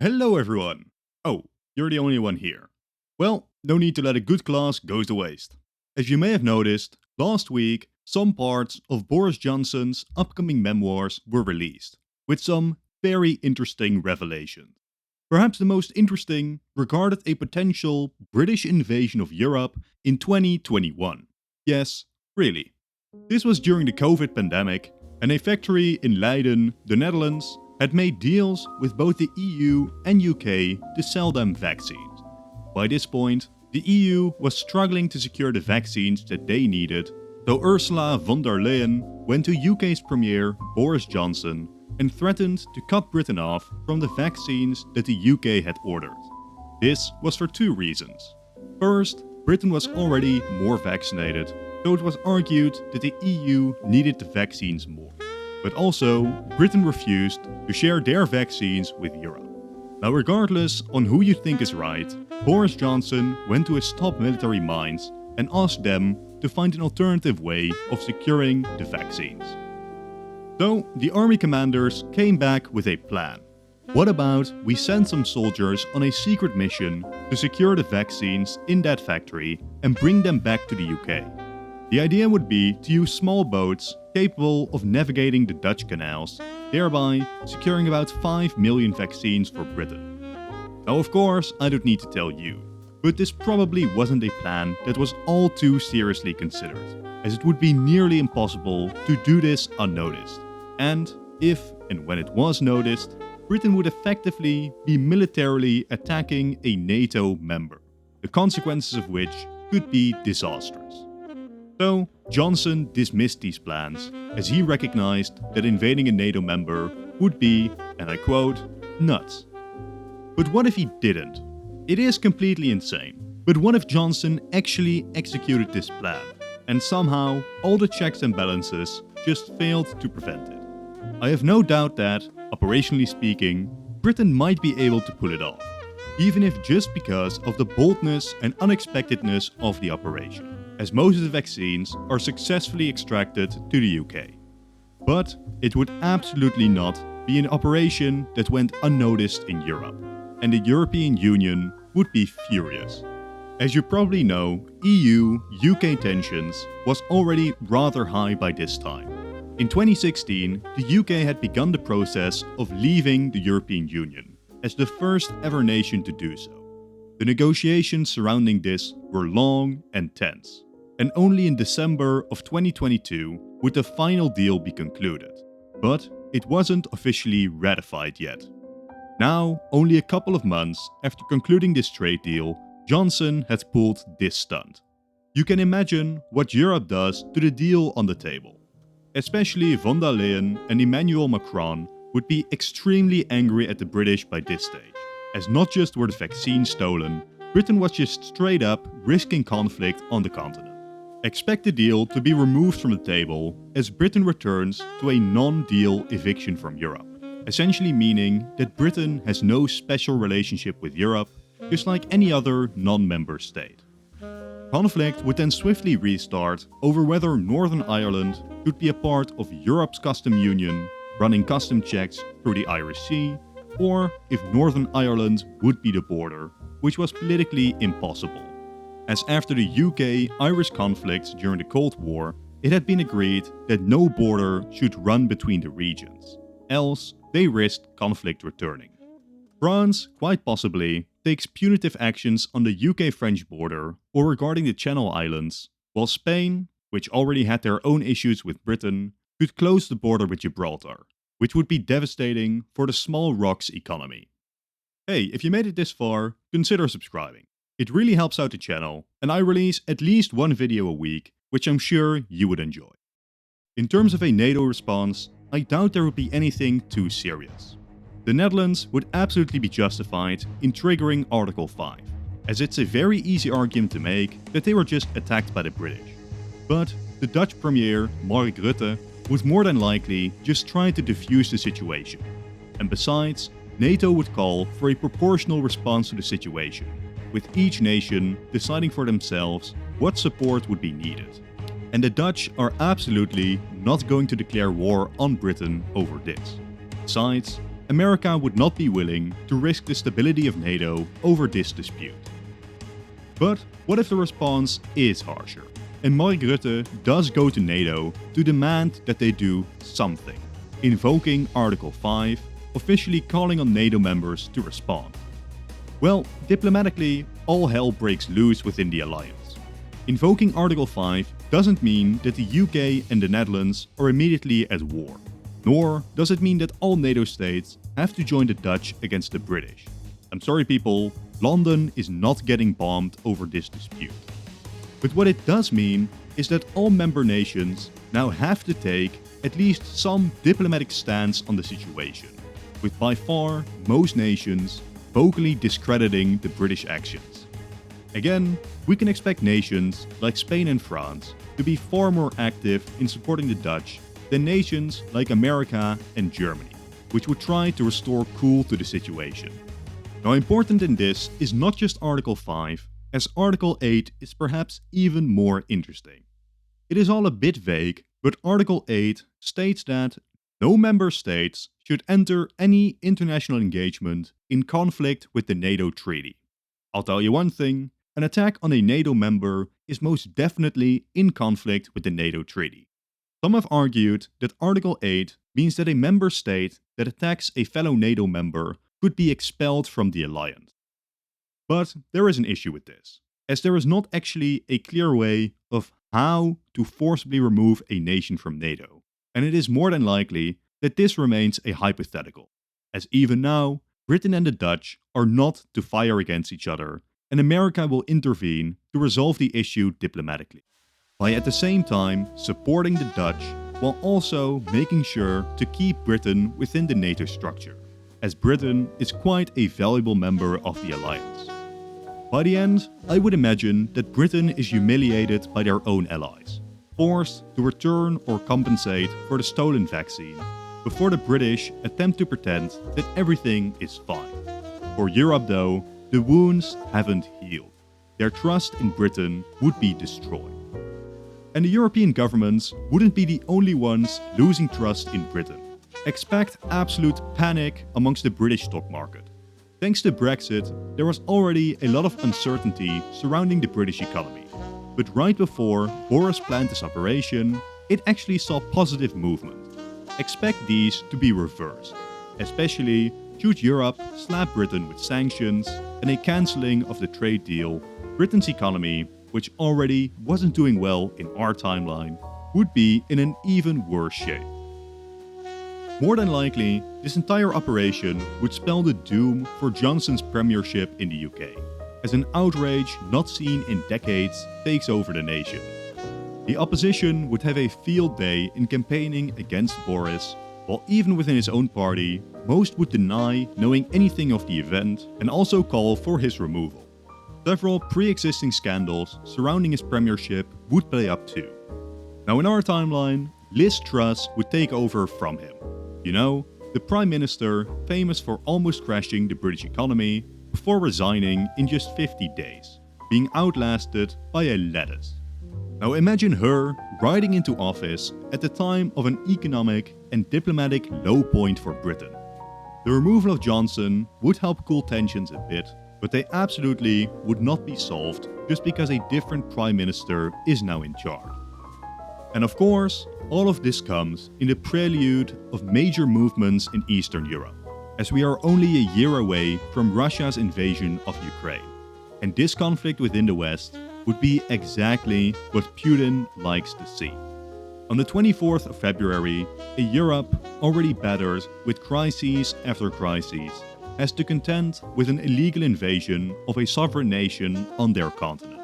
Hello everyone! Oh, you're the only one here. Well, no need to let a good class go to waste. As you may have noticed, last week some parts of Boris Johnson's upcoming memoirs were released, with some very interesting revelations. Perhaps the most interesting regarded a potential British invasion of Europe in 2021. Yes, really. This was during the COVID pandemic, and a factory in Leiden, the Netherlands, had made deals with both the EU and UK to sell them vaccines. By this point, the EU was struggling to secure the vaccines that they needed, so Ursula von der Leyen went to UK's Premier Boris Johnson and threatened to cut Britain off from the vaccines that the UK had ordered. This was for two reasons. First, Britain was already more vaccinated, so it was argued that the EU needed the vaccines more. But also, Britain refused to share their vaccines with Europe. Now, regardless on who you think is right, Boris Johnson went to his top military minds and asked them to find an alternative way of securing the vaccines. So, the army commanders came back with a plan. What about we send some soldiers on a secret mission to secure the vaccines in that factory and bring them back to the UK? The idea would be to use small boats capable of navigating the Dutch canals, thereby securing about 5 million vaccines for Britain. Now, of course, I don't need to tell you, but this probably wasn't a plan that was all too seriously considered, as it would be nearly impossible to do this unnoticed. And if and when it was noticed, Britain would effectively be militarily attacking a NATO member, the consequences of which could be disastrous. So, Johnson dismissed these plans, as he recognized that invading a NATO member would be, and I quote, nuts. But what if he didn't? It is completely insane, but what if Johnson actually executed this plan, and somehow all the checks and balances just failed to prevent it? I have no doubt that, operationally speaking, Britain might be able to pull it off, even if just because of the boldness and unexpectedness of the operation, as most of the vaccines are successfully extracted to the UK. But it would absolutely not be an operation that went unnoticed in Europe, and the European Union would be furious. As you probably know, EU-UK tensions was already rather high by this time. In 2016, the UK had begun the process of leaving the European Union, as the first ever nation to do so. The negotiations surrounding this were long and tense, and only in December of 2022 would the final deal be concluded. But it wasn't officially ratified yet. Now, only a couple of months after concluding this trade deal, Johnson had pulled this stunt. You can imagine what Europe does to the deal on the table. Especially von der Leyen and Emmanuel Macron would be extremely angry at the British by this stage, as not just were the vaccines stolen, Britain was just straight up risking conflict on the continent. Expect the deal to be removed from the table as Britain returns to a non-deal eviction from Europe, essentially meaning that Britain has no special relationship with Europe, just like any other non-member state. Conflict would then swiftly restart over whether Northern Ireland should be a part of Europe's custom union, running custom checks through the Irish Sea, or if Northern Ireland would be the border, which was politically impossible. As after the UK-Irish conflict during the Cold War, it had been agreed that no border should run between the regions, else they risked conflict returning. France, quite possibly, takes punitive actions on the UK-French border or regarding the Channel Islands, while Spain, which already had their own issues with Britain, could close the border with Gibraltar, which would be devastating for the small rocks economy. Hey, if you made it this far, consider subscribing. It really helps out the channel, and I release at least one video a week, which I'm sure you would enjoy. In terms of a NATO response, I doubt there would be anything too serious. The Netherlands would absolutely be justified in triggering Article 5, as it's a very easy argument to make that they were just attacked by the British. But the Dutch Premier, Mark Rutte, would more than likely just try to defuse the situation. And besides, NATO would call for a proportional response to the situation, with each nation deciding for themselves what support would be needed. And the Dutch are absolutely not going to declare war on Britain over this. Besides, America would not be willing to risk the stability of NATO over this dispute. But what if the response is harsher, and Mark Rutte does go to NATO to demand that they do something, invoking Article 5, officially calling on NATO members to respond? Well, diplomatically, all hell breaks loose within the alliance. Invoking Article 5 doesn't mean that the UK and the Netherlands are immediately at war, nor does it mean that all NATO states have to join the Dutch against the British. I'm sorry people, London is not getting bombed over this dispute. But what it does mean is that all member nations now have to take at least some diplomatic stance on the situation, with by far most nations vocally discrediting the British actions. Again, we can expect nations like Spain and France to be far more active in supporting the Dutch than nations like America and Germany, which would try to restore cool to the situation. Now, important in this is not just Article 5, as Article 8 is perhaps even more interesting. It is all a bit vague, but Article 8 states that no member states should enter any international engagement in conflict with the NATO treaty. I'll tell you one thing, an attack on a NATO member is most definitely in conflict with the NATO treaty. Some have argued that Article 8 means that a member state that attacks a fellow NATO member could be expelled from the alliance. But there is an issue with this, as there is not actually a clear way of how to forcibly remove a nation from NATO, and it is more than likely that this remains a hypothetical, as even now, Britain and the Dutch are not to fire against each other, and America will intervene to resolve the issue diplomatically, by at the same time supporting the Dutch while also making sure to keep Britain within the NATO structure, as Britain is quite a valuable member of the alliance. By the end, I would imagine that Britain is humiliated by their own allies, forced to return or compensate for the stolen vaccine, before the British attempt to pretend that everything is fine. For Europe though, the wounds haven't healed. Their trust in Britain would be destroyed. And the European governments wouldn't be the only ones losing trust in Britain. Expect absolute panic amongst the British stock market. Thanks to Brexit, there was already a lot of uncertainty surrounding the British economy. But right before Boris planned this operation, it actually saw positive movement. Expect these to be reversed, especially should Europe slap Britain with sanctions and a cancelling of the trade deal. Britain's economy, which already wasn't doing well in our timeline, would be in an even worse shape. More than likely, this entire operation would spell the doom for Johnson's premiership in the UK, as an outrage not seen in decades takes over the nation. The opposition would have a field day in campaigning against Boris, while even within his own party, most would deny knowing anything of the event and also call for his removal. Several pre-existing scandals surrounding his premiership would play up too. Now in our timeline, Liz Truss would take over from him. You know, the Prime Minister famous for almost crashing the British economy before resigning in just 50 days, being outlasted by a lettuce. Now imagine her riding into office at the time of an economic and diplomatic low point for Britain. The removal of Johnson would help cool tensions a bit, but they absolutely would not be solved just because a different Prime Minister is now in charge. And of course, all of this comes in the prelude of major movements in Eastern Europe, as we are only a year away from Russia's invasion of Ukraine. And this conflict within the West would be exactly what Putin likes to see. On the 24th of February, a Europe already battered with crises after crises has to contend with an illegal invasion of a sovereign nation on their continent.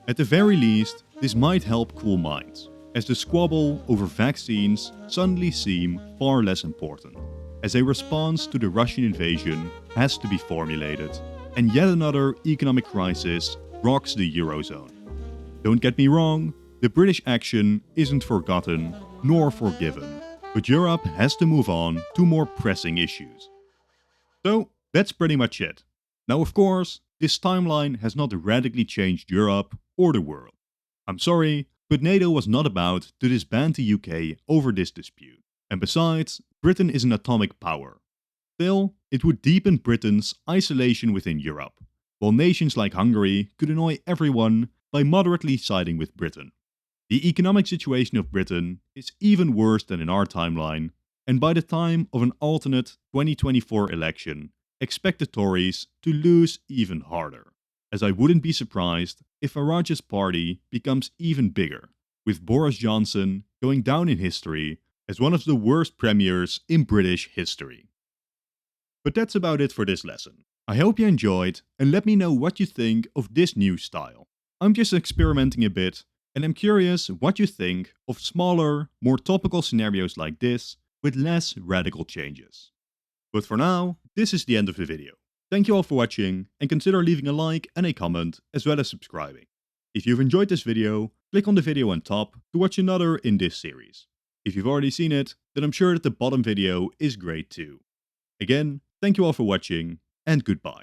At the very least, this might help cool minds, as the squabble over vaccines suddenly seem far less important, as a response to the Russian invasion has to be formulated, and yet another economic crisis rocks the Eurozone. Don't get me wrong, the British action isn't forgotten nor forgiven, but Europe has to move on to more pressing issues. So, that's pretty much it. Now of course, this timeline has not radically changed Europe or the world. I'm sorry, but NATO was not about to disband the UK over this dispute. And besides, Britain is an atomic power. Still, it would deepen Britain's isolation within Europe, while nations like Hungary could annoy everyone by moderately siding with Britain. The economic situation of Britain is even worse than in our timeline, and by the time of an alternate 2024 election, expect the Tories to lose even harder. As I wouldn't be surprised if Farage's party becomes even bigger, with Boris Johnson going down in history as one of the worst premiers in British history. But that's about it for this lesson. I hope you enjoyed, and let me know what you think of this new style. I'm just experimenting a bit, and I'm curious what you think of smaller, more topical scenarios like this with less radical changes. But for now, this is the end of the video. Thank you all for watching, and consider leaving a like and a comment as well as subscribing. If you've enjoyed this video, click on the video on top to watch another in this series. If you've already seen it, then I'm sure that the bottom video is great too. Again, thank you all for watching, and goodbye.